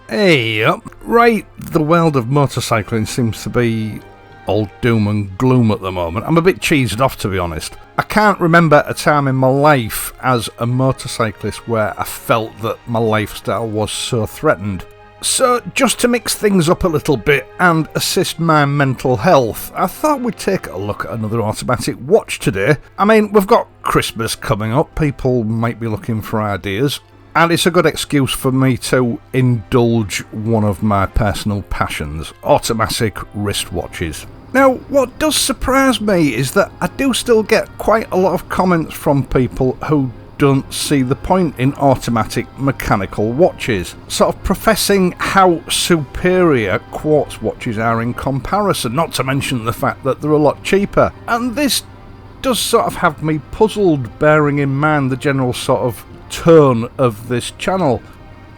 Hey up. Right, the world of motorcycling seems to be all doom and gloom at the moment. I'm a bit cheesed off, to be honest. I can't remember a time in my life as a motorcyclist where I felt that my lifestyle was so threatened. So, just to mix things up a little bit and assist my mental health, I thought we'd take a look at another automatic watch today. I mean, we've got Christmas coming up, people might be looking for ideas, and it's a good excuse for me to indulge one of my personal passions, automatic wristwatches. Now, what does surprise me is that I do still get quite a lot of comments from people who don't see the point in automatic mechanical watches, sort of professing how superior quartz watches are in comparison, not to mention the fact that they're a lot cheaper. And this does sort of have me puzzled, bearing in mind the general sort of tone of this channel.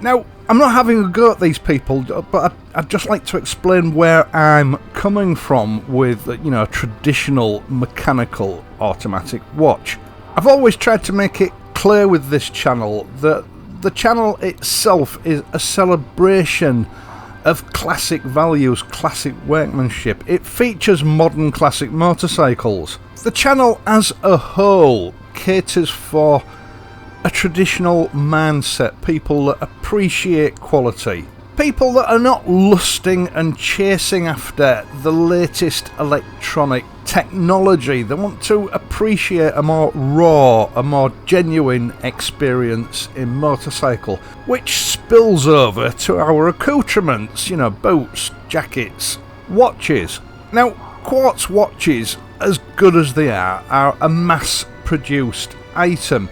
Now, I'm not having a go at these people, but I'd just like to explain where I'm coming from with, a traditional mechanical automatic watch. I've always tried to make it clear with this channel that the channel itself is a celebration of classic values, classic workmanship. It features modern classic motorcycles. The channel as a whole caters for a traditional mindset, people that appreciate quality, people that are not lusting and chasing after the latest electronic technology. They want to appreciate a more raw, a more genuine experience in motorcycle, which spills over to our accoutrements, boots, jackets, watches. Now, quartz watches, as good as they are a mass-produced item.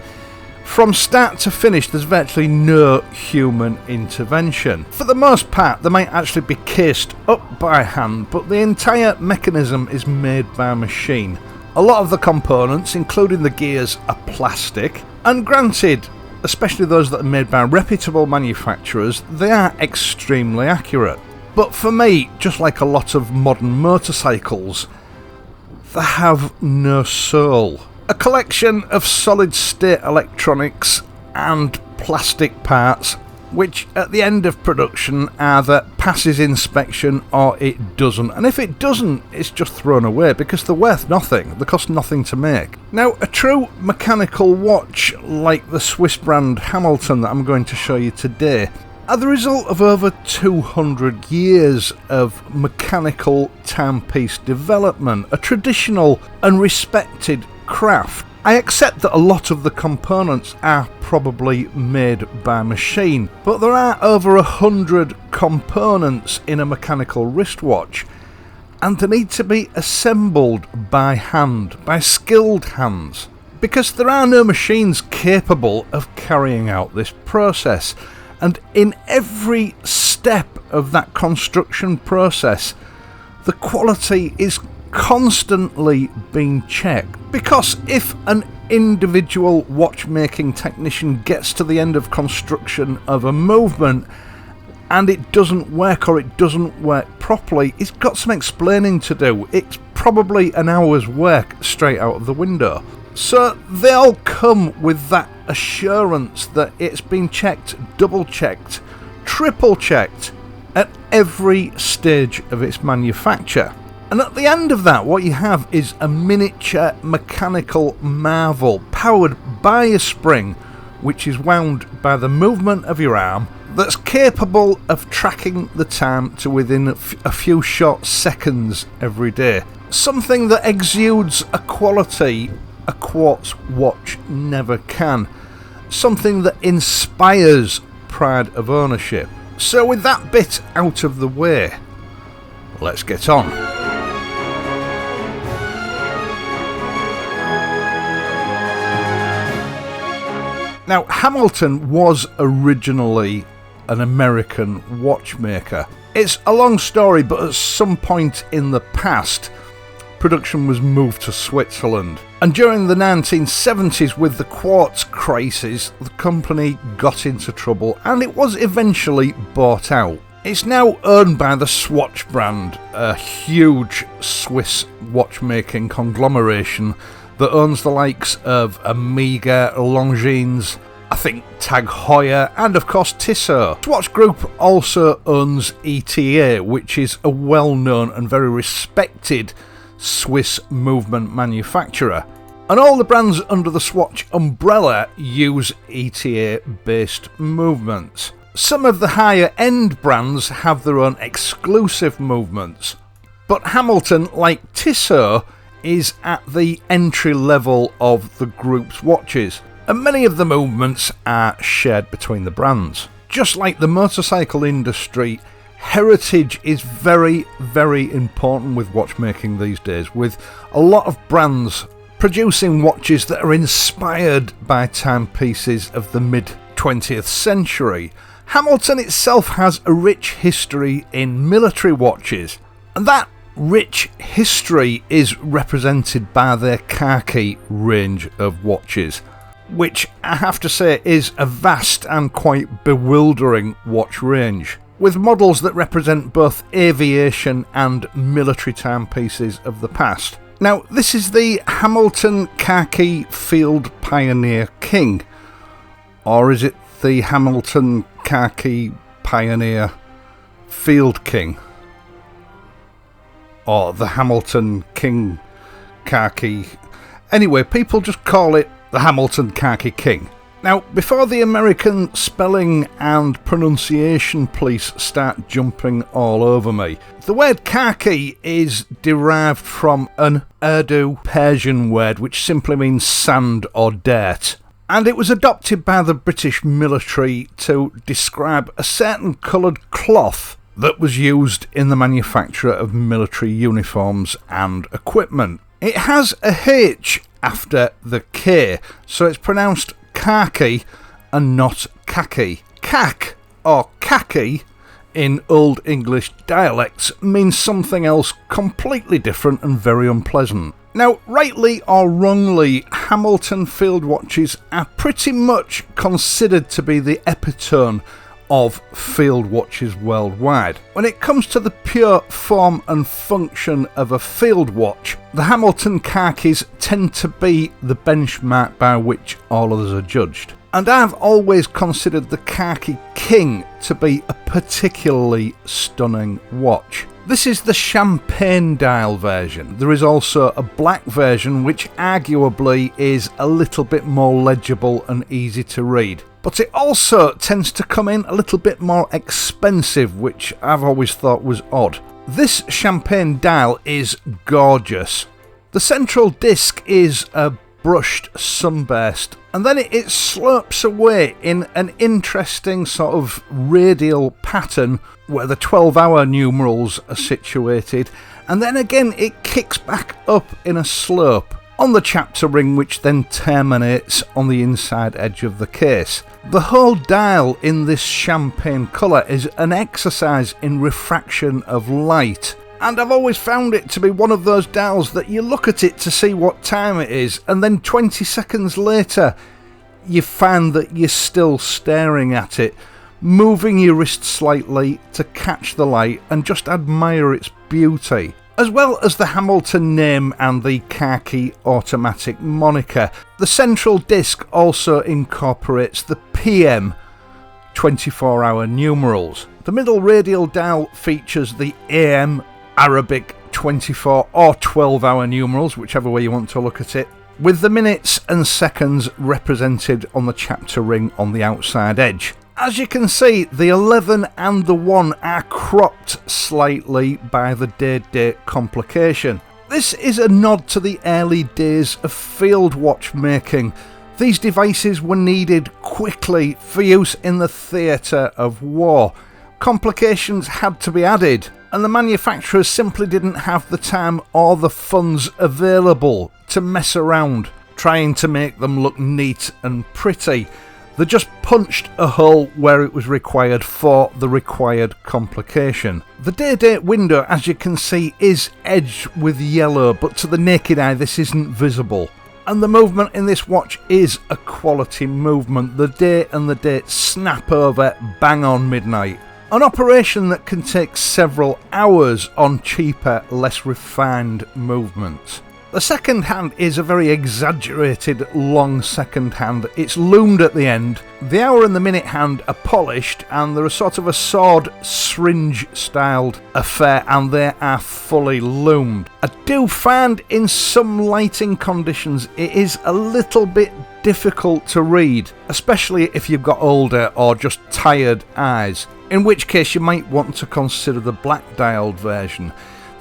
From start to finish, there's virtually no human intervention. For the most part, they might actually be cased up by hand, but the entire mechanism is made by machine. A lot of the components, including the gears, are plastic, and granted, especially those that are made by reputable manufacturers, they are extremely accurate. But for me, just like a lot of modern motorcycles, they have no soul. A collection of solid-state electronics and plastic parts, which at the end of production either passes inspection or it doesn't. And if it doesn't, it's just thrown away because they're worth nothing. They cost nothing to make. Now, a true mechanical watch like the Swiss brand Hamilton that I'm going to show you today are the result of over 200 years of mechanical timepiece development, a traditional and respected craft. I accept that a lot of the components are probably made by machine, but there are over 100 components in a mechanical wristwatch, and they need to be assembled by hand, by skilled hands, because there are no machines capable of carrying out this process. And in every step of that construction process, the quality is constantly being checked. Because if an individual watchmaking technician gets to the end of construction of a movement and it doesn't work or it doesn't work properly, he's got some explaining to do. It's probably an hour's work straight out of the window. So they all come with that assurance that it's been checked, double checked, triple checked at every stage of its manufacture. And at the end of that, what you have is a miniature mechanical marvel powered by a spring which is wound by the movement of your arm that's capable of tracking the time to within a few short seconds every day. Something that exudes a quality a quartz watch never can. Something that inspires pride of ownership. So with that bit out of the way, let's get on. Now, Hamilton was originally an American watchmaker. It's a long story, but at some point in the past, production was moved to Switzerland. And during the 1970s, with the quartz crisis, the company got into trouble and it was eventually bought out. It's now owned by the Swatch brand, a huge Swiss watchmaking conglomeration that owns the likes of Omega, Longines, I think Tag Heuer, and of course Tissot. Swatch Group also owns ETA, which is a well-known and very respected Swiss movement manufacturer. And all the brands under the Swatch umbrella use ETA-based movements. Some of the higher end brands have their own exclusive movements, but Hamilton, like Tissot, is at the entry level of the group's watches, and many of the movements are shared between the brands. Just like the motorcycle industry, heritage is very, very important with watchmaking these days, with a lot of brands producing watches that are inspired by timepieces of the mid-20th century. Hamilton itself has a rich history in military watches, and that rich history is represented by their khaki range of watches, which I have to say is a vast and quite bewildering watch range, with models that represent both aviation and military timepieces of the past. Now, this is the Hamilton Khaki Field Pioneer King, or is it the Hamilton Khaki Pioneer Field King, or the Hamilton King Khaki? Anyway, people just call it the Hamilton Khaki King. Now, before the American spelling and pronunciation police start jumping all over me, the word khaki is derived from an Urdu Persian word which simply means sand or dirt, and it was adopted by the British military to describe a certain coloured cloth that was used in the manufacture of military uniforms and equipment. It has a H after the K, so it's pronounced khaki and not khaki. Khak or khaki in Old English dialects means something else completely different and very unpleasant. Now, rightly or wrongly, Hamilton field watches are pretty much considered to be the epitome of field watches worldwide. When it comes to the pure form and function of a field watch, the Hamilton khakis tend to be the benchmark by which all others are judged. And I've always considered the Khaki King to be a particularly stunning watch. This is the champagne dial version. There is also a black version which arguably is a little bit more legible and easy to read. But it also tends to come in a little bit more expensive, which I've always thought was odd. This champagne dial is gorgeous. The central disc is a brushed sunburst, and then it slopes away in an interesting sort of radial pattern where the 12-hour numerals are situated, and then again it kicks back up in a slope on the chapter ring, which then terminates on the inside edge of the case. The whole dial in this champagne colour is an exercise in refraction of light, and I've always found it to be one of those dials that you look at it to see what time it is, and then 20 seconds later you find that you're still staring at it, moving your wrist slightly to catch the light and just admire its beauty. As well as the Hamilton name and the khaki automatic moniker, the central disc also incorporates the PM 24-hour numerals. The middle radial dial features the AM Arabic 24 or 12-hour numerals, whichever way you want to look at it, with the minutes and seconds represented on the chapter ring on the outside edge. As you can see, the 11 and the 1 are cropped slightly by the day-date complication. This is a nod to the early days of field watchmaking. These devices were needed quickly for use in the theatre of war. Complications had to be added, and the manufacturers simply didn't have the time or the funds available to mess around trying to make them look neat and pretty. They just punched a hole where it was required for the required complication. The day-date window, as you can see, is edged with yellow, but to the naked eye this isn't visible. And the movement in this watch is a quality movement. The day and the date snap over bang on midnight. An operation that can take several hours on cheaper, less refined movements. The second hand is a very exaggerated long second hand. It's loomed at the end. The hour and the minute hand are polished, and they're a sort of a sword syringe styled affair, and they are fully loomed. I do find in some lighting conditions it is a little bit difficult to read, especially if you've got older or just tired eyes, in which case you might want to consider the black dialed version.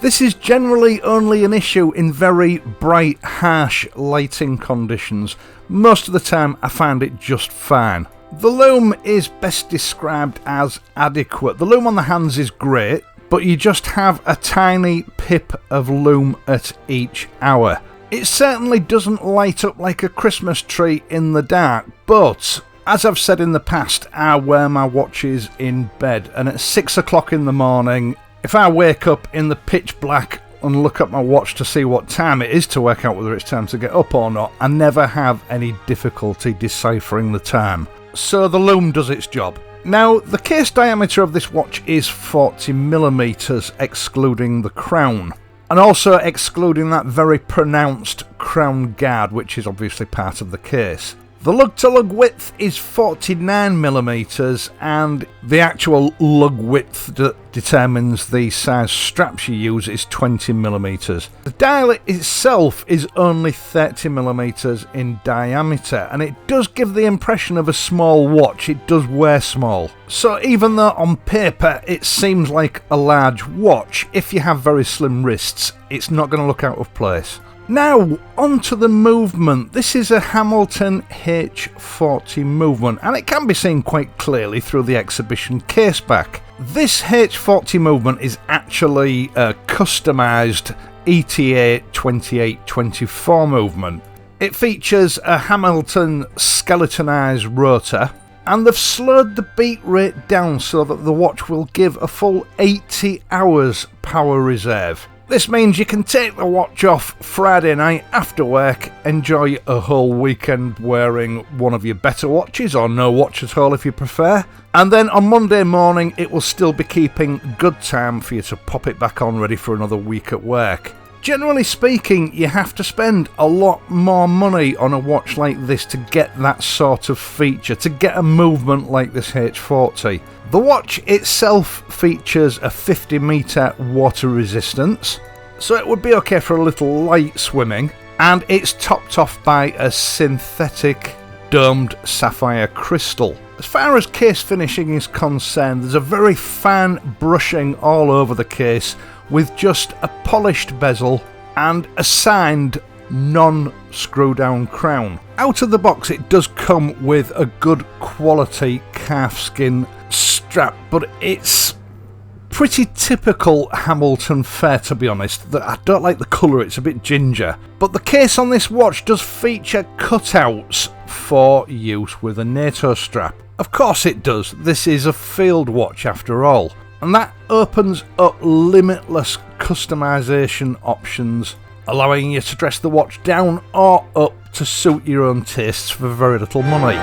This is generally only an issue in very bright, harsh lighting conditions. Most of the time I find it just fine. The loom is best described as adequate. The loom on the hands is great, but you just have a tiny pip of loom at each hour. It certainly doesn't light up like a Christmas tree in the dark, but as I've said in the past, I wear my watches in bed, and at 6 o'clock in the morning, if I wake up in the pitch black and look at my watch to see what time it is to work out whether it's time to get up or not, I never have any difficulty deciphering the time. So the loom does its job. Now, the case diameter of this watch is 40mm, excluding the crown, and also excluding that very pronounced crown guard, which is obviously part of the case. The lug-to-lug width is 49mm, and the actual lug width that determines the size straps you use is 20mm. The dial itself is only 30mm in diameter, and it does give the impression of a small watch. It does wear small. So even though on paper it seems like a large watch, if you have very slim wrists, it's not going to look out of place. Now, onto the movement. This is a Hamilton H40 movement, and it can be seen quite clearly through the exhibition caseback. This H40 movement is actually a customised ETA 2824 movement. It features a Hamilton skeletonized rotor, and they've slowed the beat rate down so that the watch will give a full 80 hours power reserve. This means you can take the watch off Friday night after work, enjoy a whole weekend wearing one of your better watches, or no watch at all if you prefer, and then on Monday morning it will still be keeping good time for you to pop it back on ready for another week at work. Generally speaking, you have to spend a lot more money on a watch like this to get that sort of feature, to get a movement like this H40. The watch itself features a 50-metre water resistance, so it would be okay for a little light swimming, and it's topped off by a synthetic domed sapphire crystal. As far as case finishing is concerned, there's a very fine brushing all over the case, with just a polished bezel and a signed non-screw down crown. Out of the box it does come with a good quality calfskin strap, but it's pretty typical Hamilton fare, to be honest. I don't like the colour, it's a bit ginger. But the case on this watch does feature cutouts for use with a NATO strap. Of course it does, this is a field watch after all. And that opens up limitless customisation options, allowing you to dress the watch down or up to suit your own tastes for very little money.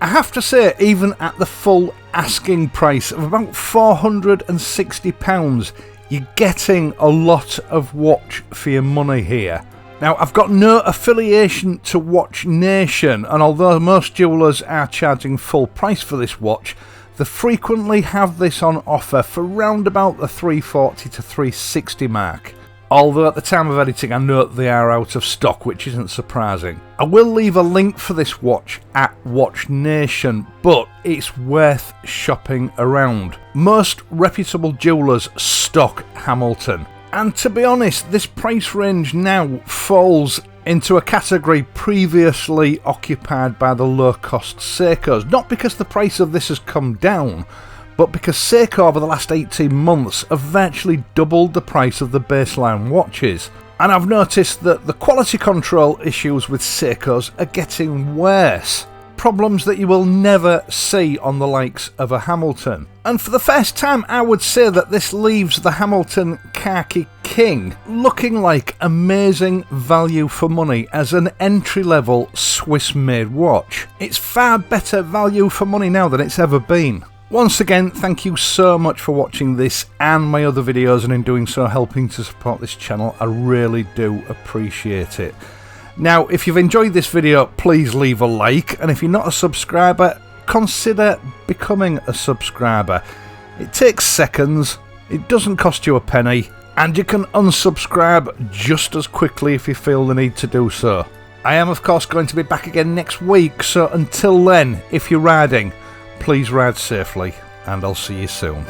I have to say, even at the full asking price of about £460, you're getting a lot of watch for your money here. Now, I've got no affiliation to Watch Nation, and although most jewellers are charging full price for this watch, they frequently have this on offer for round about the $340 to $360 mark. Although at the time of editing I note they are out of stock, which isn't surprising. I will leave a link for this watch at Watch Nation, but it's worth shopping around. Most reputable jewellers stock Hamilton. And to be honest, this price range now falls into a category previously occupied by the low-cost Seikos. Not because the price of this has come down, but because Seiko over the last 18 months have virtually doubled the price of the baseline watches. And I've noticed that the quality control issues with Seikos are getting worse. Problems that you will never see on the likes of a Hamilton. And for the first time, I would say that this leaves the Hamilton Khaki King looking like amazing value for money as an entry-level Swiss-made watch. It's far better value for money now than it's ever been. Once again, thank you so much for watching this and my other videos, and in doing so helping to support this channel. I really do appreciate it. Now, if you've enjoyed this video, please leave a like, and if you're not a subscriber, consider becoming a subscriber. It takes seconds, it doesn't cost you a penny, and you can unsubscribe just as quickly if you feel the need to do so. I am of course going to be back again next week, so until then, if you're riding, please ride safely, and I'll see you soon.